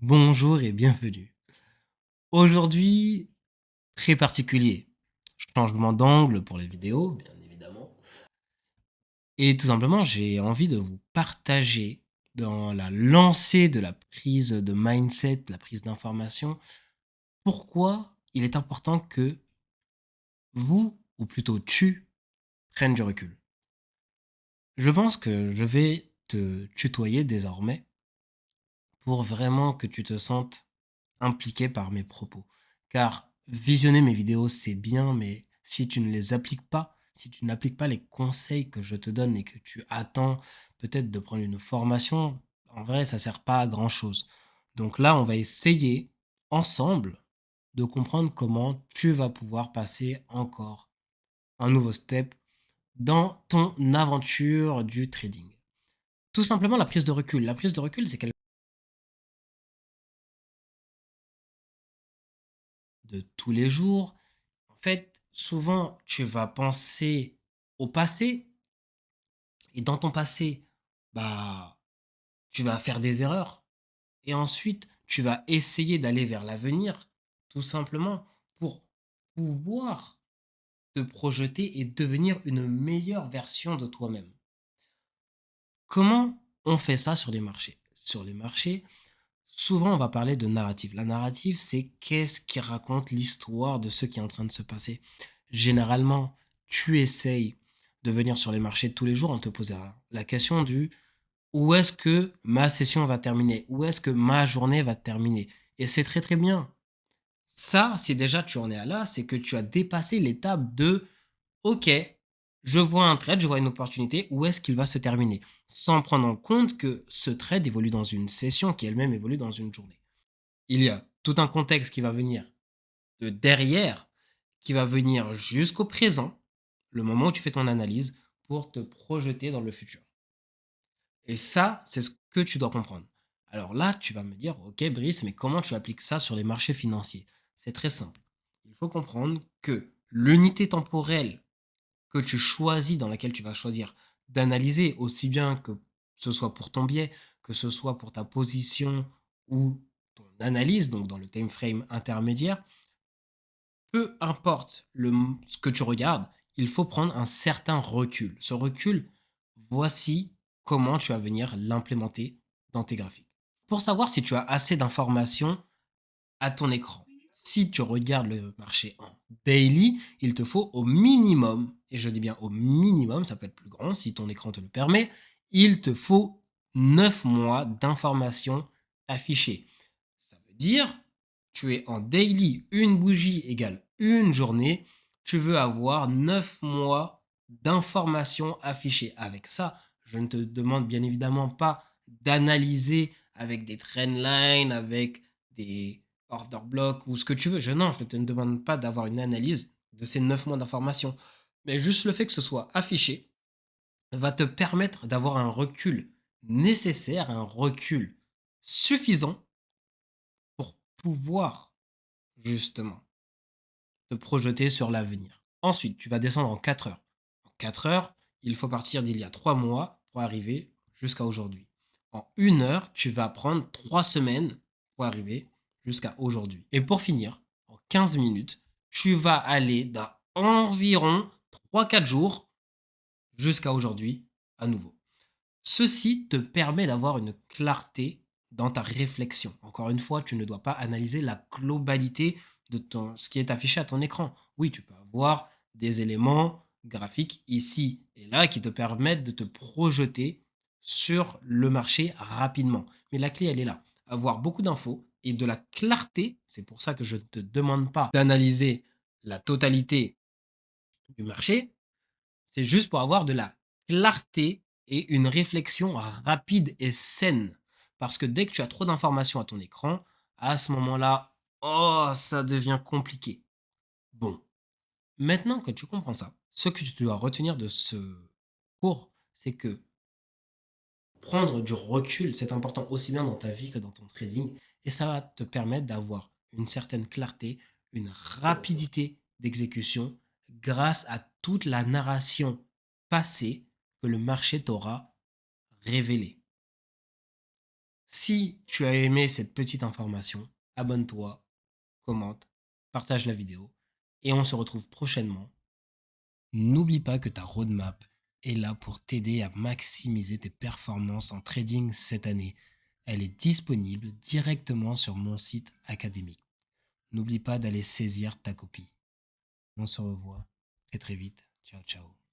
Bonjour et bienvenue. Aujourd'hui, très particulier. Changement d'angle pour les vidéos, bien évidemment. Et tout simplement, j'ai envie de vous partager dans la lancée de la prise de mindset, la prise d'information, pourquoi il est important que vous, ou plutôt tu, prennes du recul. Je pense que je vais te tutoyer désormais pour vraiment que tu te sentes impliqué par mes propos. Car visionner mes vidéos, c'est bien, mais si tu ne les appliques pas, si tu n'appliques pas les conseils que je te donne et que tu attends peut-être de prendre une formation, en vrai, ça sert pas à grand-chose. Donc là, on va essayer ensemble de comprendre comment tu vas pouvoir passer encore un nouveau step dans ton aventure du trading. Tout simplement la prise de recul. La prise de recul, c'est quelque chose de tous les jours. En fait, souvent, tu vas penser au passé et dans ton passé, bah, tu vas faire des erreurs et ensuite, tu vas essayer d'aller vers l'avenir, tout simplement pour pouvoir te projeter et devenir une meilleure version de toi-même. Comment on fait ça sur les marchés? Sur les marchés, souvent, on va parler de narrative. La narrative, c'est qu'est-ce qui raconte l'histoire de ce qui est en train de se passer. Généralement, tu essayes de venir sur les marchés tous les jours en te posant la question du où est-ce que ma session va terminer? Où est-ce que ma journée va terminer? Et c'est très très bien. Ça, si déjà tu en es à là, c'est que tu as dépassé l'étape de OK, je vois un trade, je vois une opportunité, où est-ce qu'il va se terminer? Sans prendre en compte que ce trade évolue dans une session qui elle-même évolue dans une journée. Il y a tout un contexte qui va venir de derrière, qui va venir jusqu'au présent, le moment où tu fais ton analyse, pour te projeter dans le futur. Et ça, c'est ce que tu dois comprendre. Alors là, tu vas me dire, OK, Brice, mais comment tu appliques ça sur les marchés financiers? C'est très simple. Il faut comprendre que l'unité temporelle que tu choisis, dans laquelle tu vas choisir d'analyser, aussi bien que ce soit pour ton biais, que ce soit pour ta position ou ton analyse, donc dans le time frame intermédiaire, peu importe ce que tu regardes, il faut prendre un certain recul. Ce recul, voici comment tu vas venir l'implémenter dans tes graphiques. Pour savoir si tu as assez d'informations à ton écran. Si tu regardes le marché en daily, il te faut au minimum, et je dis bien au minimum, ça peut être plus grand si ton écran te le permet, il te faut 9 mois d'informations affichées. Ça veut dire, tu es en daily, une bougie égale une journée, tu veux avoir 9 mois d'informations affichées. Avec ça, je ne te demande bien évidemment pas d'analyser avec des trendlines, avec des order block ou ce que tu veux. Non, je ne te demande pas d'avoir une analyse de ces 9 mois d'informations. Mais juste le fait que ce soit affiché va te permettre d'avoir un recul nécessaire, un recul suffisant pour pouvoir justement te projeter sur l'avenir. Ensuite, tu vas descendre en 4 heures. En 4 heures, il faut partir d'il y a 3 mois pour arriver jusqu'à aujourd'hui. En 1 heure, tu vas prendre 3 semaines pour arriver jusqu'à aujourd'hui. Et pour finir, en 15 minutes, tu vas aller d'environ 3 4 jours jusqu'à aujourd'hui à nouveau. Ceci te permet d'avoir une clarté dans ta réflexion. Encore une fois, tu ne dois pas analyser la globalité de ce qui est affiché à ton écran. Oui, tu peux avoir des éléments graphiques ici et là qui te permettent de te projeter sur le marché rapidement. Mais la clé, elle est là. Avoir beaucoup d'infos et de la clarté. C'est pour ça que je ne te demande pas d'analyser la totalité du marché. C'est juste pour avoir de la clarté et une réflexion rapide et saine. Parce que dès que tu as trop d'informations à ton écran, à ce moment-là, oh, ça devient compliqué. Bon, maintenant que tu comprends ça, ce que tu dois retenir de ce cours, c'est que prendre du recul, c'est important aussi bien dans ta vie que dans ton trading. Et ça va te permettre d'avoir une certaine clarté, une rapidité d'exécution grâce à toute la narration passée que le marché t'aura révélée. Si tu as aimé cette petite information, abonne-toi, commente, partage la vidéo et on se retrouve prochainement. N'oublie pas que ta roadmap est là pour t'aider à maximiser tes performances en trading cette année. Elle est disponible directement sur mon site académique. N'oublie pas d'aller saisir ta copie. On se revoit très très vite. Ciao ciao.